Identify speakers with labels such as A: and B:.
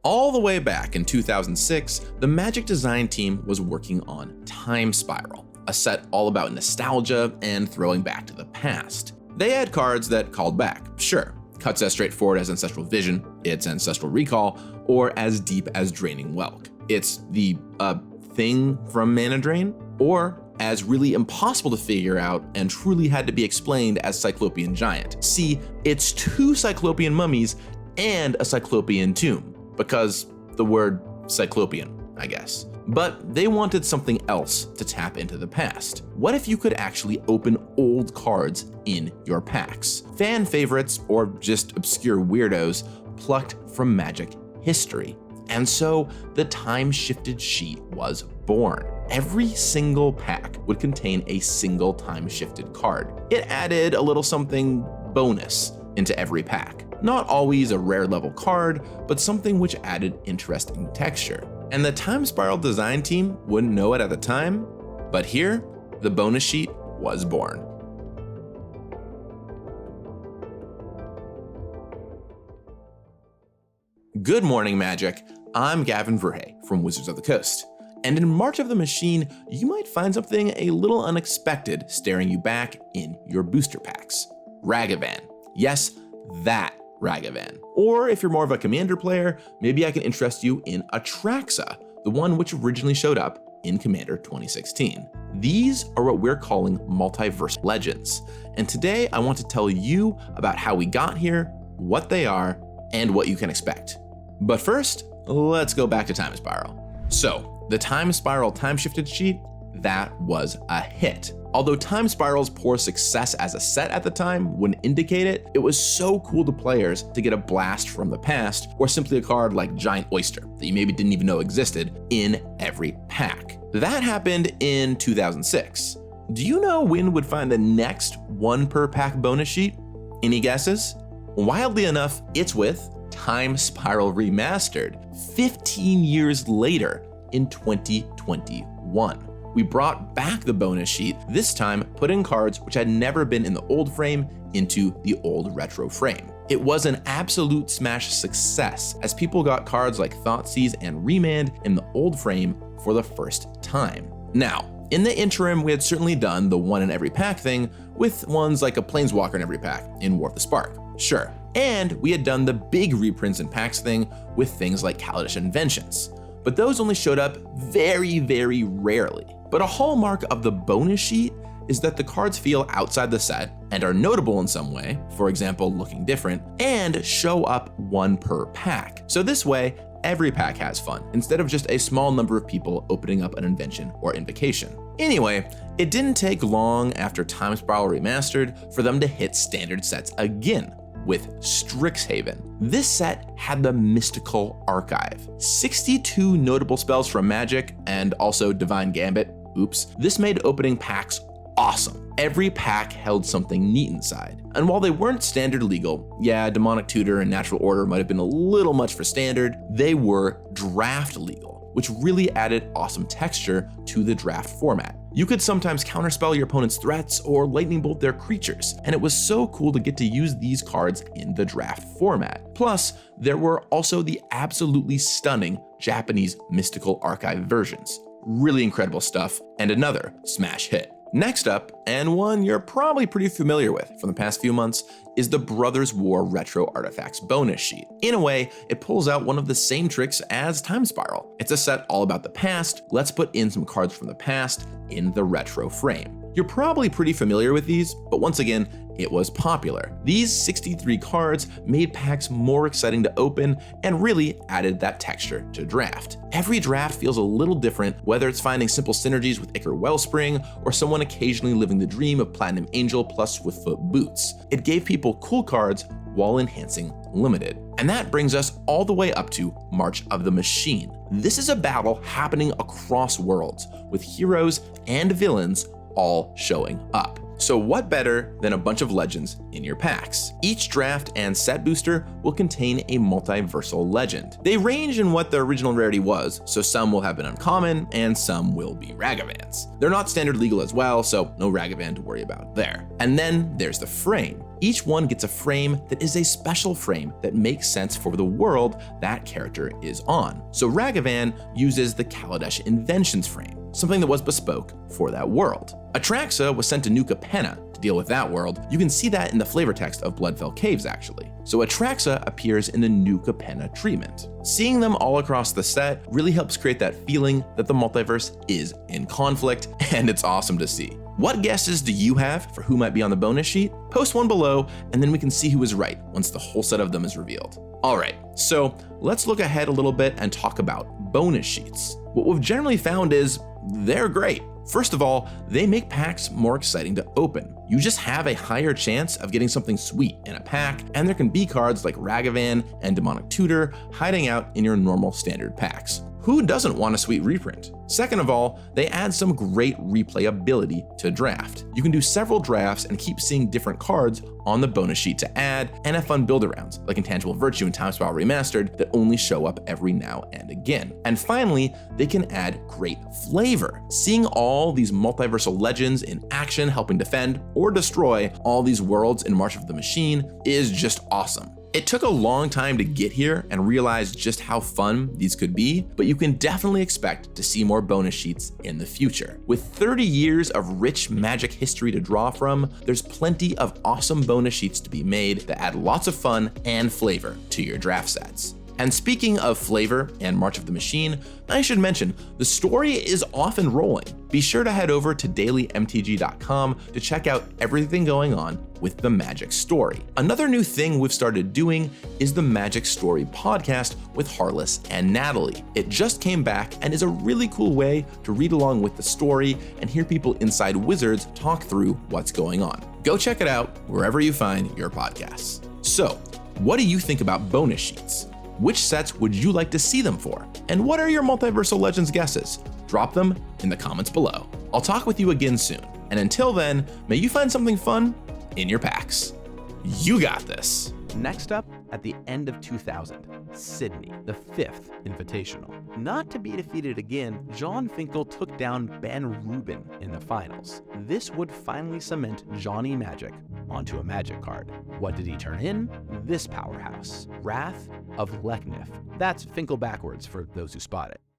A: All the way back in 2006, the Magic design team was working on Time Spiral, a set all about nostalgia and throwing back to the past. They had cards that called back, sure. Cuts as straightforward as Ancestral Vision, it's Ancestral Recall, or as deep as Draining Welk. It's the thing from Mana Drain, or as really impossible to figure out and truly had to be explained as Cyclopean Giant. See, it's 2 Cyclopean mummies and a Cyclopean tomb, because the word Cyclopean, I guess. But they wanted something else to tap into the past. What if you could actually open old cards in your packs? Fan favorites, or just obscure weirdos, plucked from Magic history. And so the time-shifted sheet was born. Every single pack would contain a single time-shifted card. It added a little something bonus into every pack. Not always a rare level card, but something which added interesting texture. And the Time Spiral design team wouldn't know it at the time, but here, the bonus sheet was born. Good morning, Magic. I'm Gavin Verhey from Wizards of the Coast. And in March of the Machine, you might find something a little unexpected staring you back in your booster packs. Ragavan. Yes, that Ragavan. Or if you're more of a Commander player, maybe I can interest you in Atraxa, the one which originally showed up in Commander 2016. These are what we're calling Multiverse Legends. And today I want to tell you about how we got here, what they are, and what you can expect. But first, let's go back to Time Spiral. So, the Time Spiral time-shifted sheet, that was a hit. Although Time Spiral's poor success as a set at the time wouldn't indicate it, it was so cool to players to get a blast from the past, or simply a card like Giant Oyster that you maybe didn't even know existed in every pack. That happened in 2006. Do you know when would find the next 1 per pack bonus sheet? Any guesses? Wildly enough, it's with Time Spiral Remastered, 15 years later in 2021. We brought back the bonus sheet, this time putting cards which had never been in the old frame into the old retro frame. It was an absolute smash success, as people got cards like Thoughtseize and Remand in the old frame for the first time. Now, in the interim, we had certainly done the 1 in every pack thing with ones like a Planeswalker in every pack in War of the Spark, sure. And we had done the big reprints and packs thing with things like Kaladesh Inventions. But those only showed up very, very rarely. But a hallmark of the bonus sheet is that the cards feel outside the set and are notable in some way, for example, looking different, and show up 1 per pack. So this way, every pack has fun, instead of just a small number of people opening up an invention or invocation. Anyway, it didn't take long after Time Spiral Remastered for them to hit standard sets again, with Strixhaven. This set had the Mystical Archive, 62 notable spells from Magic, and also Divine Gambit. Oops. This made opening packs awesome. Every pack held something neat inside. And while they weren't standard legal, yeah, Demonic Tutor and Natural Order might have been a little much for standard, they were draft legal, which really added awesome texture to the draft format. You could sometimes counterspell your opponent's threats or lightning bolt their creatures, and it was so cool to get to use these cards in the draft format. Plus, there were also the absolutely stunning Japanese Mystical Archive versions. Really incredible stuff, and another smash hit. Next up, and one you're probably pretty familiar with from the past few months, is the Brothers War Retro Artifacts bonus sheet. In a way, it pulls out one of the same tricks as Time Spiral. It's a set all about the past. Let's put in some cards from the past in the retro frame. You're probably pretty familiar with these, but once again, it was popular. These 63 cards made packs more exciting to open and really added that texture to draft. Every draft feels a little different, whether it's finding simple synergies with Ichor Wellspring or someone occasionally living the dream of Platinum Angel plus Swiftfoot Boots. It gave people cool cards while enhancing limited. And that brings us all the way up to March of the Machine. This is a battle happening across worlds, with heroes and villains all showing up. So what better than a bunch of legends in your packs? Each draft and set booster will contain a multiversal legend. They range in what the original rarity was, so some will have been uncommon and some will be Ragavans. They're not standard legal as well, so no Ragavan to worry about there. And then there's the frame. Each one gets a frame that is a special frame that makes sense for the world that character is on. So Ragavan uses the Kaladesh Inventions frame, something that was bespoke for that world. Atraxa was sent to New Capenna to deal with that world. You can see that in the flavor text of Bloodfell Caves, actually. So Atraxa appears in the New Capenna treatment. Seeing them all across the set really helps create that feeling that the multiverse is in conflict, and it's awesome to see. What guesses do you have for who might be on the bonus sheet? Post one below, and then we can see who is right once the whole set of them is revealed. All right, so let's look ahead a little bit and talk about bonus sheets. What we've generally found is they're great. First of all, they make packs more exciting to open. You just have a higher chance of getting something sweet in a pack, and there can be cards like Ragavan and Demonic Tutor hiding out in your normal standard packs. Who doesn't want a sweet reprint? Second of all, they add some great replayability to draft. You can do several drafts and keep seeing different cards on the bonus sheet to add, and have fun build-arounds like Intangible Virtue and Time Spiral Remastered that only show up every now and again. And finally, they can add great flavor. Seeing all these multiversal legends in action helping defend or destroy all these worlds in March of the Machine is just awesome. It took a long time to get here and realize just how fun these could be, but you can definitely expect to see more bonus sheets in the future. With 30 years of rich Magic history to draw from, there's plenty of awesome bonus sheets to be made that add lots of fun and flavor to your draft sets. And speaking of flavor and March of the Machine, I should mention the story is off and rolling. Be sure to head over to dailymtg.com to check out everything going on with the Magic story. Another new thing we've started doing is the Magic Story podcast with Harless and Natalie. It just came back and is a really cool way to read along with the story and hear people inside Wizards talk through what's going on. Go check it out wherever you find your podcasts. So, what do you think about bonus sheets? Which sets would you like to see them for? And what are your Multiversal Legends guesses? Drop them in the comments below. I'll talk with you again soon. And until then, may you find something fun in your packs. You got this.
B: Next up, at the end of 2000, Sydney, the 5th Invitational. Not to be defeated again, John Finkel took down Ben Rubin in the finals. This would finally cement Johnny Magic onto a Magic card. What did he turn in? This powerhouse, Wrath of Leknif. That's Finkel backwards for those who spot it.